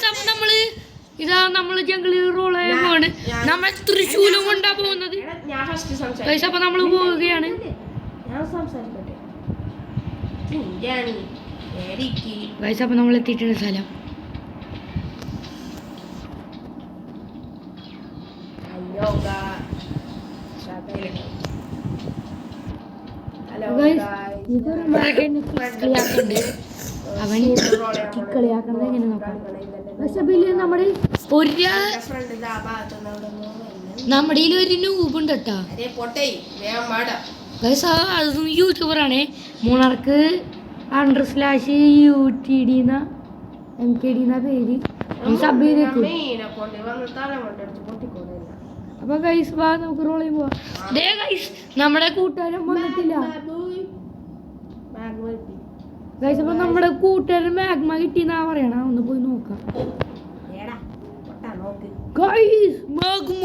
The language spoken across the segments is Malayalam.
അപ്പൊ നമ്മള് ഇതാ നമ്മള് ജംഗിളി റോളായ പോവാണ്. നമ്മൾ തൃശ്ശൂലും കൊണ്ടാ പോകുന്നത്. അപ്പൊ നമ്മള് പോവുകയാണ്. അപ്പൊ നമ്മൾ എത്തിയിട്ടുണ്ട് സ്ഥലം. അവൻ കളിയാക്കണത് എങ്ങനെ നോക്കാം. പക്ഷെ നമ്മുടെ ഒരു നൂബുണ്ട് കേട്ടാ. അതും യൂട്യൂബറാണേ. മൂന്നാർക്ക് _UTD MKD പേര് സബ് ചെയ്തേക്കും. അപ്പൊ ഗൈസ് വാ നമുക്ക് റോളിൽ പോവാം. നമ്മുടെ കൂട്ടുകാരൻ വന്നിട്ടില്ല ഗൈസ്. അപ്പൊ നമ്മുടെ കൂട്ടുകാരൻ മാഗ്മ കിട്ടിയെന്നാ പറയണ. ഒന്ന് പോയി നോക്കാം ഗൈസ്. മാഗ്മ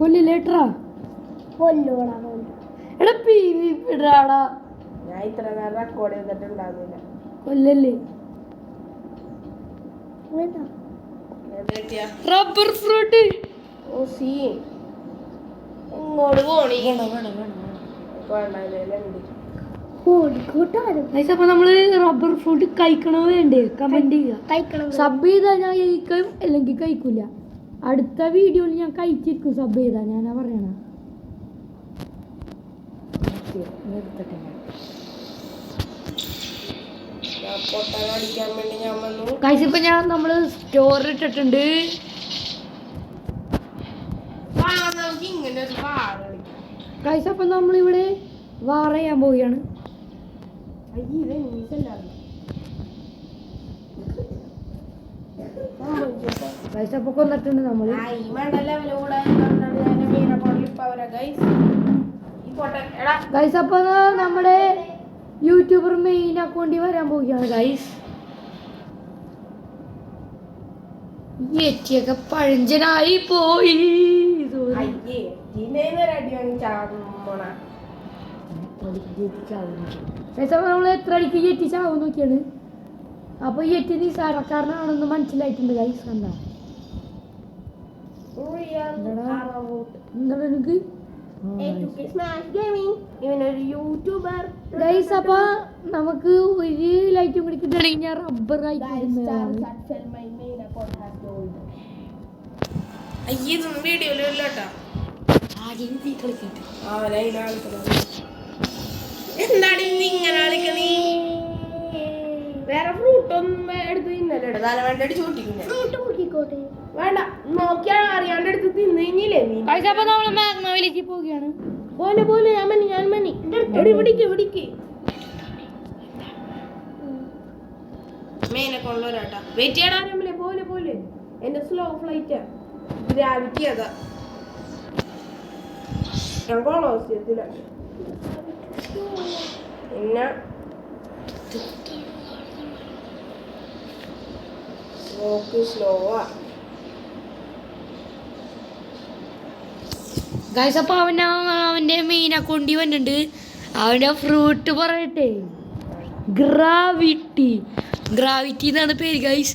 കൊല്ലില്ലേട്ടാ എടാ പിടാടാ. ഞാൻ ഇത്ര നേരം റെക്കോർഡ് ചെയ്തിട്ടുണ്ടാകുന്നില്ല. കൊല്ലല്ലേ റബ്ബർ ഫ്രൂട്ട്. ഇങ്ങോട്ട് പോണി. അപ്പൊ നമ്മള് റബ്ബർ ഫ്രൂട്ട് കഴിക്കണോ വേണ്ടേ കമന്റ് ചെയ്യുക. സബ് ചെയ്താ ഞാൻ കഴിക്കും അല്ലെങ്കിൽ കഴിക്കൂല. അടുത്ത വീഡിയോയിൽ ഞാൻ കഴിച്ചിരിക്കും സബ് ചെയ്താ. ഞാനാ പറയണ. ഇപ്പൊ നമ്മള് സ്റ്റോർ ഇട്ടിട്ടുണ്ട്. അപ്പൊ നമ്മളിവിടെ വാറ ചെയ്യാൻ പോവുകയാണ്. അപ്പൊ കൊന്നിട്ടുണ്ട് നമ്മള്. അപ്പൊ നമ്മുടെ യൂട്യൂബർ മെയിൻ അക്കൗണ്ടിൽ വരാൻ പോവുകയാണ് ഗൈസ്. എറ്റിയൊക്കെ പഴഞ്ചനായി പോയി. നമ്മള് എത്ര അടിക്ക് എറ്റി ചാവും നോക്കിയാണ്. അപ്പൊ ഈ എറ്റി നിസാരക്കാരനാണെന്ന് മനസ്സിലായിട്ടുണ്ട് ഗൈസ്. എന്താ എനിക്ക് ഗൈസ്. അപ്പൊ നമുക്ക് ഒരു ലൈറ്റും കൂടി കിട്ടണമെങ്കിൽ ഞാൻ റബ്ബർ വേറെ ഫ്രൂട്ട് ഒന്നും എടുത്ത് തിന്നല്ലേ. തലവേണ്ട ചൂട്ടിക്കോട്ടെ വേണ്ട. നോക്കിയാ അറിയാണ്ട് എടുത്ത് തിന്നില്ലേ നീ. അപ്പൊ നമ്മള് മാഗ്മയിലേക്ക് പോവുകയാണ്. പോലെ ഞാൻ മനി പിടിക്ക് മെയിനെ കൊള്ളൊരാട്ടാ. വെയിറ്റ് ചെയ്യാൻ പോലെ എന്റെ സ്ലോ ഫ്ലൈറ്റാ. ഗ്രാവിറ്റി അതാ. ഞാൻ കൊളോസ്യത്തില. പിന്നെ സ്ലോവാ ഗൈസ്. അപ്പൊ അവന്റെ മെയിൻ അക്കൗണ്ടിൽ വന്നിട്ടുണ്ട്. അവന്റെ ഫ്രൂട്ട് പറയട്ടെ, ഗ്രാവിറ്റി എന്നാണ് പേര് ഗൈസ്.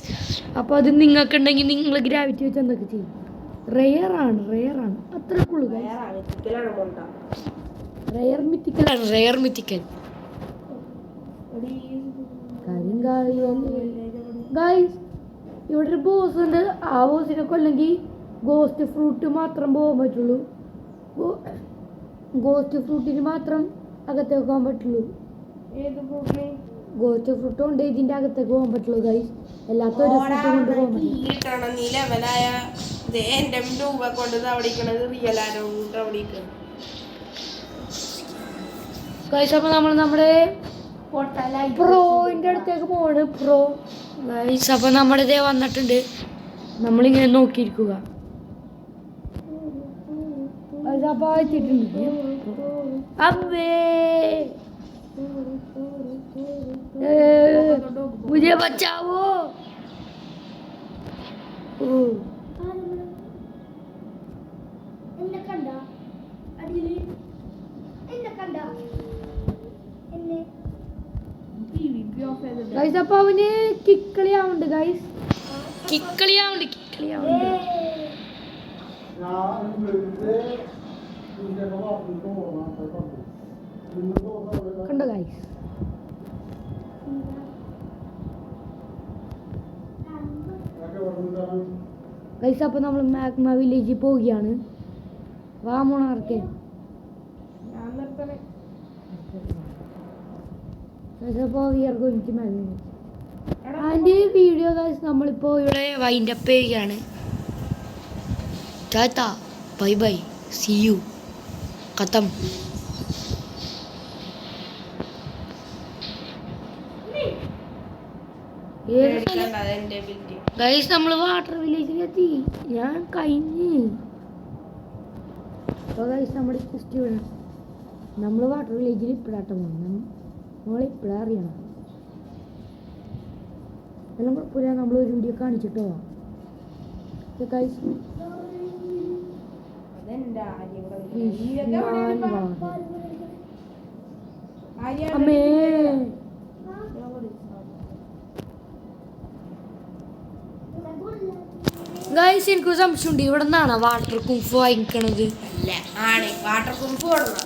അപ്പൊ അത് നിങ്ങൾക്ക് ഉണ്ടെങ്കിൽ നിങ്ങൾ ഗ്രാവിറ്റി വെച്ച് എന്തൊക്കെ ചെയ്യും. റെയർ ആണ് അത്രക്കുള്ളൂ. Rare mythical guys. ഇവിടെ ഒരു ബോസ് ഉണ്ട്. ആ ബോസിനെ കൊല്ലെങ്കിൽ ഗോസ്റ്റ് ഫ്രൂട്ട് മാത്രം പോകാൻ പറ്റുള്ളൂ. ഗോസ്റ്റ് ഫ്രൂട്ടിന് മാത്രം അകത്തേക്ക് പോകാൻ പറ്റുള്ളൂ. ഗോസ്റ്റ് ഫ്രൂട്ട് കൊണ്ട് ഇതിന്റെ അകത്തേക്ക് പോകാൻ പറ്റുള്ളൂ ഗൈസ്. എല്ലാത്ത ഒരു ഫ്രൂട്ട് കൊണ്ട് പോകാൻ ഗൈസ്. അപ്പൊ നമ്മൾ നമ്മുടെ പ്രോന്റെ അടുത്തേക്ക് പോവാണ്. Pro guys. അപ്പൊ നമ്മുടെ ഇതേ വന്നിട്ടുണ്ട്. നമ്മളിങ്ങനെ നോക്കിയിരിക്കുക. मुझे बचाओ. ഗൈസ് അപ്പൊ അവന് കിക്കളിയാവുണ്ട് ഗൈസ് കിക്കളിയാവുണ്ട് കണ്ടോ ഗൈസ് ഗൈസ് അപ്പൊ നമ്മൾ മാഗ്മ വില്ലേജിൽ പോവുകയാണ് വാ മോണാർക്കെ ഞാൻ നിർത്തണേ. അതിൻ്റെ വീഡിയോ ഗൈസ് നമ്മളിപ്പോൾ ഇവിടെ വൈൻഡ് അപ്പ് ചെയ്യുകയാണ് tata bye bye see you ഖത്തം പേടിക്കണ്ട, അതെന്റെ ability. ഗൈസ് നമ്മൾ വാട്ടർ വില്ലേജിലെത്തി ഞാൻ കഴിഞ്ഞ് അപ്പോൾ ഗൈസ് നമ്മുടെ ക്വസ്റ്റ് വേണം നമ്മൾ വാട്ടർ വില്ലേജിൽ ഇപ്പോഴാട്ടം വന്നു നമ്മളിപ്പോഴാണ് അറിയണം എല്ലാം കുഴപ്പമില്ല നമ്മളൊരു വീഡിയോ കാണിച്ചിട്ടോ ഗൈസ് അതെന്റെ ആര്യയുടെ വീട്. ഇതൊക്കെ എവിടെയാണ് ഇപ്പൊ? ആര്യ അമ്മേ ഗൈസ് എനിക്ക് സംശയമുണ്ട് ഇവിടെ നിന്നാണ് വാട്ടർ കുംഫ് വാങ്ങിക്കണത് ഇല്ല, ആണ് വാട്ടർ കുംഫ് കൊടുക്കണം.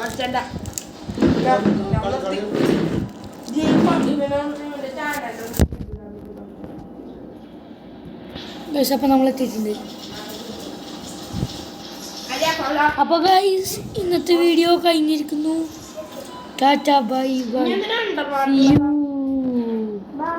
അച്ഛൻ്റെ ഗൈസ് അപ്പോൾ നമ്മൾ എത്തിയിട്ടുണ്ട് അപ്പോൾ ഗൈസ് ഇന്നത്തെ വീഡിയോ കഴിഞ്ഞിരിക്കുന്നു ടാറ്റ ബൈ ബൈ എന്തിനാ See you.